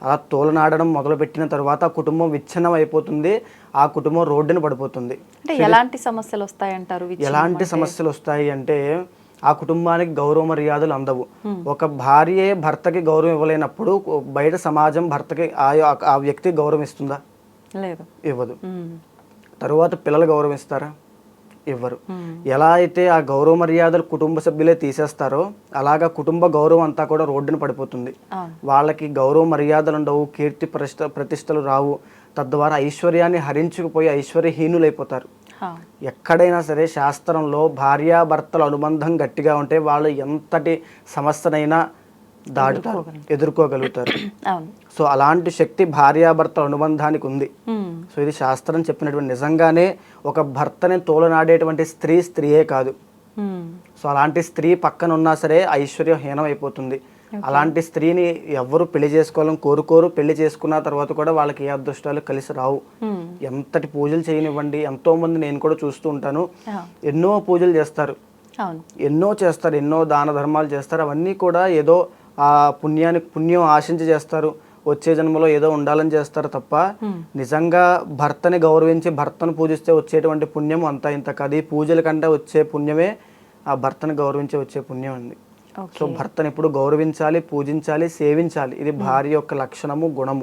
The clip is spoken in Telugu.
అలా తోలనాడడం మొదలుపెట్టిన తర్వాత ఆ కుటుంబం విచ్ఛిన్నం అయిపోతుంది, ఆ కుటుంబం రోడ్డున పడిపోతుంది. అంటే ఎలాంటి సమస్యలు వస్తాయంటారు? ఎలాంటి సమస్యలు వస్తాయి అంటే ఆ కుటుంబానికి గౌరవ మర్యాదలు అందవు. ఒక భార్యే భర్తకి గౌరవం ఇవ్వలేనప్పుడు బయట సమాజం భర్తకి ఆ వ్యక్తి గౌరవం ఇస్తుందా? లేదు, ఇవ్వదు. తరువాత పిల్లలు గౌరవం ఇస్తారా? ఇవ్వరు. ఎలా అయితే ఆ గౌరవ మర్యాదలు కుటుంబ సభ్యులే తీసేస్తారో అలాగా కుటుంబ గౌరవం అంతా కూడా రోడ్డున పడిపోతుంది. వాళ్ళకి గౌరవ మర్యాదలు ఉండవు, కీర్తి ప్రతిష్టలు రావు, తద్వారా ఐశ్వర్యాన్ని హరించుకుపోయి ఐశ్వర్యహీనులైపోతారు. ఎక్కడైనా సరే శాస్త్రంలో భార్యాభర్తల అనుబంధం గట్టిగా ఉంటే వాళ్ళు ఎంతటి సమస్యనైనా దాటుతారు, ఎదుర్కోగలుగుతారు. సో అలాంటి శక్తి భార్యాభర్తల అనుబంధానికి ఉంది. సో ఇది శాస్త్రం చెప్పినటువంటి, నిజంగానే ఒక భర్తని తోలనాడేటువంటి స్త్రీయే కాదు. సో అలాంటి స్త్రీ పక్కన ఉన్నా సరే ఐశ్వర్యహీనం అయిపోతుంది. అలాంటి స్త్రీని ఎవ్వరు పెళ్లి చేసుకోవాలని కోరుకోరు. పెళ్లి చేసుకున్న తర్వాత కూడా వాళ్ళకి ఏ అదృష్టాలు కలిసి రావు. ఎంతటి పూజలు చేయనివ్వండి, ఎంతో మంది నేను కూడా చూస్తూ ఉంటాను, ఎన్నో పూజలు చేస్తారు, ఎన్నో దాన ధర్మాలు చేస్తారు. అవన్నీ కూడా ఏదో ఆ పుణ్యం ఆశించి చేస్తారు, వచ్చే జన్మలో ఏదో ఉండాలని చేస్తారు తప్ప నిజంగా భర్తని గౌరవించి భర్తను పూజిస్తే వచ్చేటువంటి పుణ్యం అంతా ఇంత కాదు. ఈ పూజల కంటే వచ్చే పుణ్యమే ఆ భర్తను గౌరవించి వచ్చే పుణ్యం అండి. సో భర్తను ఎప్పుడు గౌరవించాలి, పూజించాలి, సేవించాలి. ఇది భార్య యొక్క లక్షణము, గుణము.